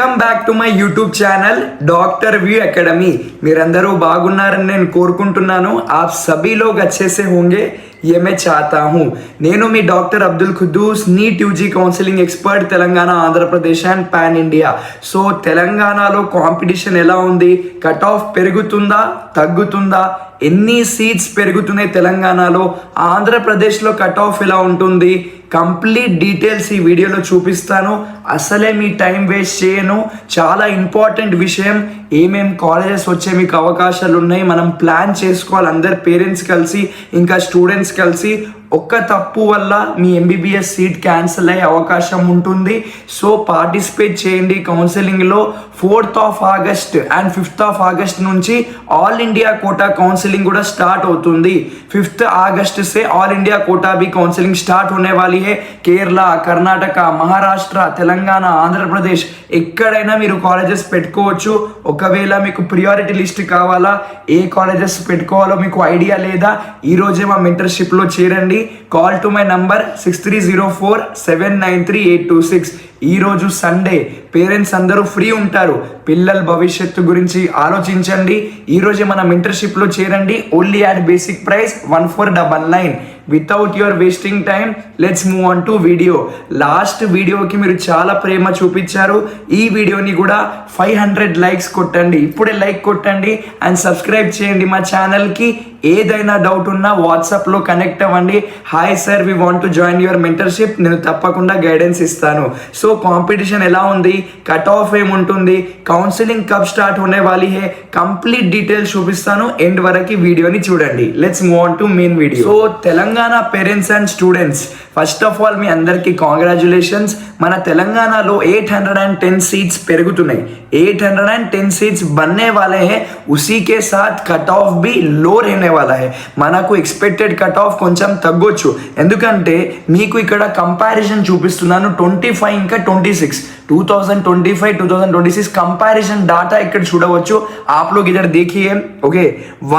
Welcome back to my YouTube channel doctor view academy. మీరందరూ బాగున్నారని నేను కోరుకుంటున్నాను। आप सभी लोग अच्छे से होंगे ये मैं चाहता हूँ। నేను మీ doctor Abdul Quddus, NEET UG counselling expert, Telangana, Andhra Pradesh and pan India. So తెలంగాణలో కాంపిటీషన్ ఎలా ఉంది, కట్ ఆఫ్ పెరుగుతుందా తగ్గుతుందా, ఎన్ని సీట్స్ పెరుగుతున్నాయి తెలంగాణలో, ఆంధ్రప్రదేశ్లో కట్ ఆఫ్ ఎలా ఉంటుంది, కంప్లీట్ డీటెయిల్స్ ఈ వీడియోలో చూపిస్తాను। అసలే మీ టైం వేస్ట్ చేయను। చాలా ఇంపార్టెంట్ విషయం, ఏమేం కాలేజెస్ వచ్చే మీకు అవకాశాలు ఉన్నాయి, మనం ప్లాన్ చేసుకోవాలి అందరు పేరెంట్స్ కలిసి ఇంకా స్టూడెంట్స్ కలిసి। ఒక్క తప్పు వల్ల మీ ఎంబీబీఎస్ సీట్ క్యాన్సిల్ అయ్యే అవకాశం ఉంటుంది। సో పార్టిసిపేట్ చేయండి కౌన్సిలింగ్లో। 4th of August and 5th of August నుంచి ఆల్ ఇండియా కోటా కౌన్సిलिंग కూడా స్టార్ట్ అవుతుంది। 5th August से ऑल इंडिया कोटा भी काउंसलिंग स्टार्ट होने वाली है। కేరళ, కర్ణాటక, మహారాష్ట్ర, తెలంగాణ, ఆంధ్రప్రదేశ్ ఎక్కడైనా మీరు కాలేజెస్ పెట్టుకోవచ్చు। ఒకవేళ మీకు ప్రియారిటీ లిస్ట్ కావాలా, ఏ కాలేజెస్ పెట్టుకోవాలో మీకు ఐడియా లేదా, ఈ రోజే మా మెంటర్షిప్లో చేరండి। Call to my number 6304793826। ఈరోజు సండే, పేరెంట్స్ అందరూ ఫ్రీ ఉంటారు, పిల్లల భవిష్యత్తు గురించి ఆలోచించండి। ఈరోజే మన మెంటర్షిప్లో చేరండి। Only at basic price 1499। Without your wasting time let's move on to video. Last వీడియోకి మీరు చాలా ప్రేమ చూపించారు, ఈ వీడియోని కూడా 500 లైక్స్ కొట్టండి, ఇప్పుడే లైక్ కొట్టండి అండ్ సబ్స్క్రైబ్ చేయండి మా ఛానల్కి। ఏదైనా డౌట్ ఉన్నా వాట్సాప్లో కనెక్ట్ అవ్వండి। Hi sir, we want to join your mentorship, నేను తప్పకుండా గైడెన్స్ ఇస్తాను। సో కాంపిటీషన్ ఎలా ఉంది, కట్ ఆఫ్ ఏముంటుంది, కౌన్సిలింగ్ కబ్ స్టార్ట్ होने वाली है, కంప్లీట్ డీటెయిల్స్ చూపిస్తాను। ఎండ్ వరకు వీడియోని చూడండి। Let's move on to main video. So Telangana parents and students, first of all మీ అందరికీ కాంగ్రాచులేషన్స్। మన తెలంగాణలో 810 सीट्स పెరుగుతున్నాయి। 810 सीट्स बनने वाले हैं, उसी के साथ कट ऑफ भी लो रहने वाला है। మనకు ఎక్స్పెక్టెడ్ కట్ ఆఫ్ కొంచెం తగ్గొచ్చు, ఎందుకంటే మీకు ఇక్కడ కంపారిజన్ చూపిస్తున్నాను 25 ఇంకా 26, 2025-2026 कंपैरिजन डाटा ఇక్కడ చూడవచ్చు। आप लोग इधर देखिए, ओके।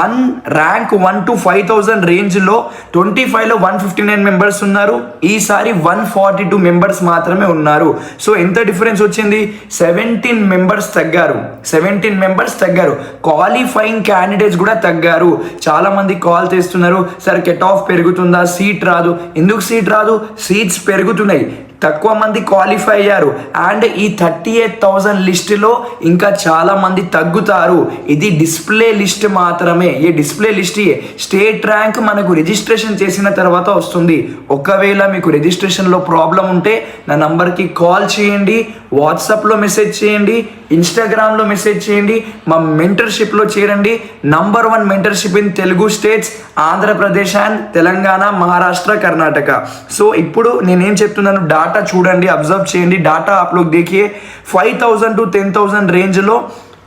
1 ర్యాంక్ 1 to 5000 రేంజ్ లో 25 లో 159 మెంబర్స్ ఉన్నారు, ఈసారి 142 మెంబర్స్ మాత్రమే ఉన్నారు। సో ఎంత డిఫరెన్స్ వచ్చింది, 17 మెంబర్స్ తగ్గారు, 17 మెంబర్స్ తగ్గారు। క్వాలిఫైయింగ్ క్యాండిడేట్స్ కూడా తగ్గారు। చాలా మంది కాల్ చేస్తున్నారు, సార్ కట్ ఆఫ్ పెరుగుతుందా, సీట్ రాదు। ఎందుకు సీట్ రాదు, సీట్స్ పెరుగుతున్నాయి, తక్కువ మంది క్వాలిఫై అయ్యారు అండ్ ఈ 38,000 లిస్టులో ఇంకా చాలా మంది తగ్గుతారు। ఇది డిస్ప్లే లిస్ట్ మాత్రమే, ఏ డిస్ప్లే లిస్ట్ స్టేట్ ర్యాంక్ మనకు రిజిస్ట్రేషన్ చేసిన తర్వాత వస్తుంది। ఒకవేళ మీకు రిజిస్ట్రేషన్లో ప్రాబ్లం ఉంటే నా నంబర్కి కాల్ చేయండి, వాట్సాప్లో మెసేజ్ చేయండి, ఇన్స్టాగ్రామ్లో మెసేజ్ చేయండి, మా మెంటర్షిప్లో చేరండి। Number 1 mentorship in Telugu states, Andhra Pradesh and Telangana, Maharashtra, Karnataka. So ఇప్పుడు నేనేం చెప్తున్నాను, डाटा చూడండి, అబ్జర్వ్ చేయండి। डाटा आप लोग देखिए, 5000 to 10,000 రేంజ్లో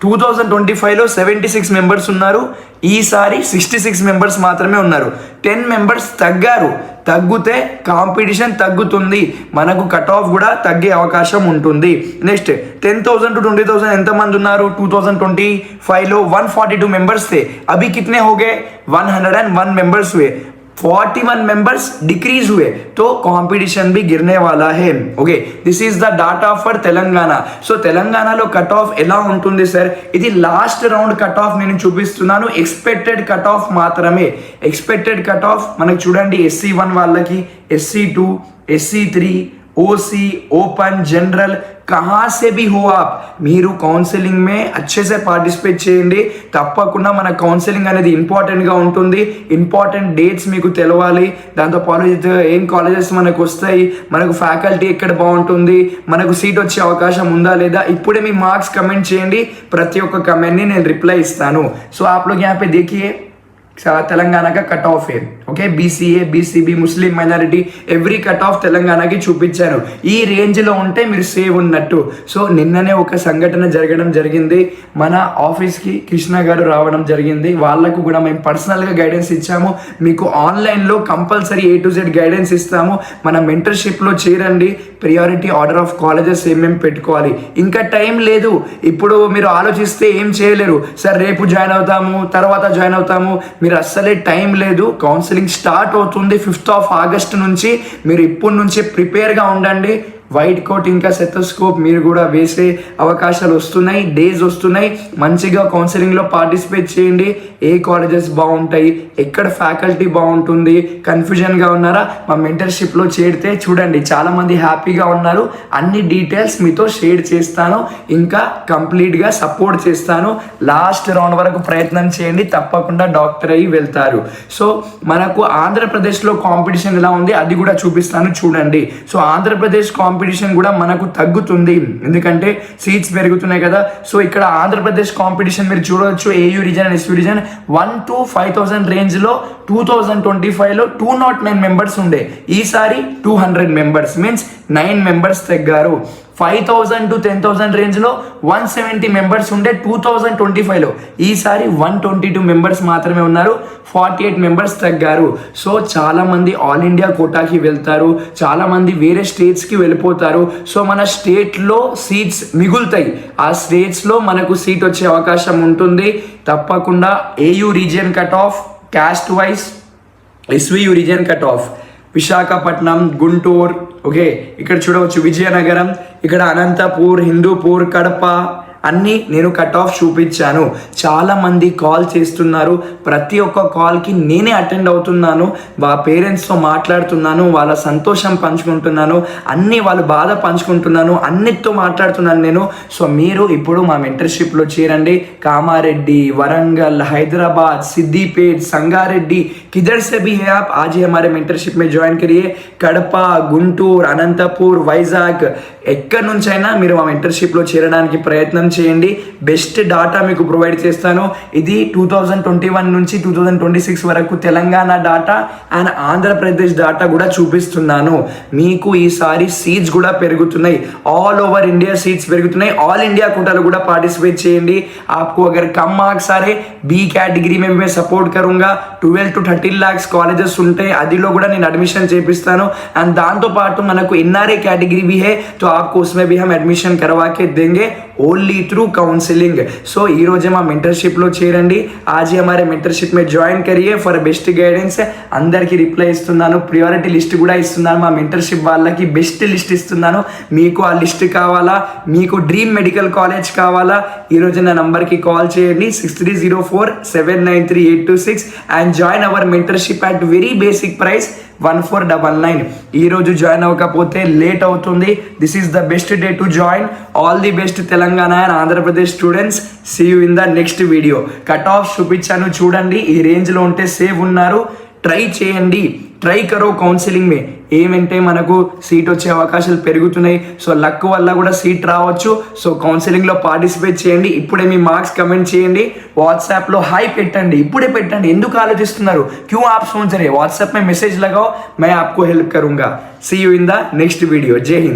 2025లో 76 మెంబర్స్ ఉన్నారు, ఈసారి 66 మెంబర్స్ మాత్రమే ఉన్నారు। 10 మెంబర్స్ తగ్గారు, తగ్గితే కాంపిటీషన్ తగ్గుతుంది, మనకు కట్ ఆఫ్ కూడా తగ్గే అవకాశం ఉంటుంది। నెక్స్ట్ 10,000 to 20,000 ఎంతమంది ఉన్నారు, 2025లో 142 మెంబర్స్ थे, अभी कितने हो गए, 101 मेंबर्स हुए, 41 मेंबर्स डिक्रीज हुए, तो कंपटीशन भी गिरने वाला है। Okay, this is the data for Telangana. So తెలంగాణలో కట్ ఆఫ్ ఎలా ఉంటుంది సార్, ఇది లాస్ట్ రౌండ్ కట్ ఆఫ్ నేను చూపిస్తున్నాను, ఎక్స్పెక్టెడ్ కట్ ఆఫ్ మాత్రమే। ఎక్స్పెక్టెడ్ కట్ ఆఫ్ మనకు చూడండి, SC1 వాళ్ళకి, SC2, SC3, OC, open, general, कहाँ से भी हो आप, మీరు కౌన్సిలింగ్ మే अच्छे से పార్టిసిపేట్ చేయండి। తప్పకుండా మన కౌన్సిలింగ్ అనేది ఇంపార్టెంట్గా ఉంటుంది, ఇంపార్టెంట్ డేట్స్ మీకు తెలవాలి, దాంతో పాటు ఏం కాలేజెస్ మనకు వస్తాయి, మనకు ఫ్యాకల్టీ ఎక్కడ బాగుంటుంది, మనకు సీట్ వచ్చే అవకాశం ఉందా లేదా, ఇప్పుడే మీ మార్క్స్ కమెంట్ చేయండి, ప్రతి ఒక్క కమెంట్ని నేను రిప్లై ఇస్తాను। సో आप लोग यहाँ पे देखिए, తెలంగాణ का కట్ ఆఫ్ है, ఓకే। BCA, BCB, ముస్లిం మైనారిటీ ఎవ్రీ కట్ ఆఫ్ తెలంగాణకి చూపించాను। ఈ రేంజ్లో ఉంటే మీరు సేవ్ ఉన్నట్టు। సో నిన్ననే ఒక సంఘటన జరగడం జరిగింది, మన ఆఫీస్కి కృష్ణ గారు రావడం జరిగింది, వాళ్ళకు కూడా మేము పర్సనల్గా గైడెన్స్ ఇచ్చాము। మీకు ఆన్లైన్లో compulsory A to Z guidance ఇస్తాము। మన మెంటర్షిప్లో చేరండి, ప్రియారిటీ ఆర్డర్ ఆఫ్ కాలేజెస్ ఏమేమి పెట్టుకోవాలి, ఇంకా టైం లేదు। ఇప్పుడు మీరు ఆలోచిస్తే ఏం చేయలేరు, సార్ రేపు జాయిన్ అవుతాము, తర్వాత జాయిన్ అవుతాము, మీరు అస్సలే టైం లేదు। కౌన్సిలింగ్ స్టార్ట్ అవుతుంది 5th of August నుంచి, మీరు ఇప్పటి నుంచే ప్రిపేర్గా ఉండండి। వైట్ కోట్ ఇంకా సెథోస్కోప్ మీరు కూడా వేసే అవకాశాలు వస్తున్నాయి, డేస్ వస్తున్నాయి. మంచిగా కౌన్సిలింగ్లో పార్టిసిపేట్ చేయండి. ఏ కాలేజెస్ బాగుంటాయి, ఎక్కడ ఫ్యాకల్టీ బాగుంటుంది, కన్ఫ్యూజన్గా ఉన్నారా, మా మెంటర్షిప్లో చేరితే చూడండి చాలామంది హ్యాపీగా ఉన్నారు. అన్ని డీటెయిల్స్ మీతో షేర్ చేస్తాను, ఇంకా కంప్లీట్గా సపోర్ట్ చేస్తాను. లాస్ట్ రౌండ్ వరకు ప్రయత్నం చేయండి, తప్పకుండా డాక్టర్ అయ్యి వెళ్తారు. సో మనకు ఆంధ్రప్రదేశ్లో కాంపిటీషన్ ఎలా ఉంది అది కూడా చూపిస్తాను చూడండి. సో ఆంధ్రప్రదేశ్ కాంపిటీషన్ కూడా మనకు తగ్గుతుంది, ఎందుకంటే సీట్స్ పెరుగుతున్నాయి కదా. సో ఇక్కడ ఆంధ్రప్రదేశ్ కాంపిటీషన్ మీరు చూడవచ్చు. AU reason and SEO reason 1 to 5,000 రేంజ్లో 2025లో 209 మెంబర్స్ ఉండే, ఈసారి 200 మెంబర్స్, మీన్స్ 9 మెంబర్స్ తగ్గారు. 5,000 to 10,000 రేంజ్లో 170 మెంబర్స్ ఉండే 2025లో, ఈసారి 122 మెంబర్స్ మాత్రమే ఉన్నారు, 48 మెంబర్స్ తగ్గారు. సో చాలామంది ఆల్ ఇండియా కోటాకి వెళ్తారు, చాలామంది వేరే స్టేట్స్కి వెళ్ళిపోతారు. సో మన స్టేట్లో సీట్స్ మిగులుతాయి, ఆ స్టేట్స్లో మనకు సీట్ వచ్చే అవకాశం ఉంటుంది. తప్పకుండా AU region cut off, caste wise SVU region cut off, Visakhapatnam, Guntur, okay ఇక్కడ చూడవచ్చు విజయనగరం, ఇక్కడ అనంతపూర్, హిందూపూర్, కడప అన్నీ నేను కట్ ఆఫ్ చూపించాను. చాలామంది కాల్ చేస్తున్నారు, ప్రతి ఒక్క కాల్కి నేనే అటెండ్ అవుతున్నాను, వాళ్ళ పేరెంట్స్తో మాట్లాడుతున్నాను, వాళ్ళ సంతోషం పంచుకుంటున్నాను, అన్నీ వాళ్ళ బాధ పంచుకుంటున్నాను, అన్నిటితో మాట్లాడుతున్నాను నేను. సో మీరు ఇప్పుడు మా మెంటర్షిప్లో చేరండి. కామారెడ్డి, వరంగల్, हैदराबाद, सिद्दीपेट, संगारेड्डी, किधर से भी है आप, आज ही हमारे मेंटरशिप में ज्वाइन करिए. కడప, గుంటూరు, అనంతపూర్, వైజాగ్ ఎక్కడి నుంచైనా మీరు మా మెంటర్షిప్లో చేరడానికి ప్రయత్నం చేయండి. బెస్ట్ డాటా మీకు ప్రొవైడ్ చేస్తాను. ఇది 2021 నుంచి 2026 వరకు Telangana data and Andhra Pradesh data కూడా చూపిస్తున్నాను. మీకు ఈసారి సీట్స్ కూడా పెరుగుతున్నాయి, ఆల్ ఓవర్ ఇండియా సీట్స్ పెరుగుతున్నాయి. ఆల్ ఇండియా కోటాలో కూడా పార్టిసిపేట్ చేయండి. आपको अगर कम मार्क्स आ रहे, बी कैटेगरी में भी मैं सपोर्ट करूंगा. 12 to 13 lakhs కాలేజెస్ ఉంటాయి, అదిలో కూడా నేను అడ్మిషన్ చేపిస్తాను. అండ్ దాంతో పాటు మనకు ఎన్ఆర్ఐ कैटेगरी भी है, तो आपको उसमें भी हम एडमिशन करवा के देंगे ओनली थ्रू काउंसलिंग. सो ఈ రోజే మా మెంటర్షిప్లో చేరండి. आज ही हमारे मेंटरशिप में ज्वाइन करिए फॉर बेस्ट गाइडेंस. అందరికీ రిప్లై ఇస్తున్నాను, ప్రియారిటీ లిస్ట్ కూడా ఇస్తున్నాను. మా మెంటర్షిప్ వాళ్ళకి బెస్ట్ లిస్ట్ ఇస్తున్నాను. మీకు ఆ లిస్ట్ కావాలా, మీకు డ్రీమ్ మెడికల్ కాలేజ్ కావాలా, ఈరోజు నా నంబర్కి కాల్ చేయండి 6304793826 and join our mentorship at very basic price 1499. ఈరోజు జాయిన్ అవ్వకపోతే లేట్ అవుతుంది. This is the best day to join. All the best Telangana and Andhra Pradesh students. See you in the next video. Cut off చూపించాను చూడండి, ఈ రేంజ్లో ఉంటే save ఉన్నారు, try చేయండి. ట్రై కరో కౌన్సిలింగ్ మే, ఏమంటే మనకు సీట్ వచ్చే అవకాశాలు పెరుగుతున్నాయి. సో లక్ వల్ల కూడా సీట్ రావచ్చు. సో కౌన్సిలింగ్లో పార్టిసిపేట్ చేయండి. ఇప్పుడే మీ మార్క్స్ కమెంట్ చేయండి, వాట్సాప్లో హాయ్ పెట్టండి, ఇప్పుడే పెట్టండి. ఎందుకు ఆలోచిస్తున్నారు, క్యూ ఆప్ సోచ్ రहे, व्हाट्सएप में मैसेज लगाओ, मैं आपको हेल्प करूंगा. See you in the next video. जय हिंद.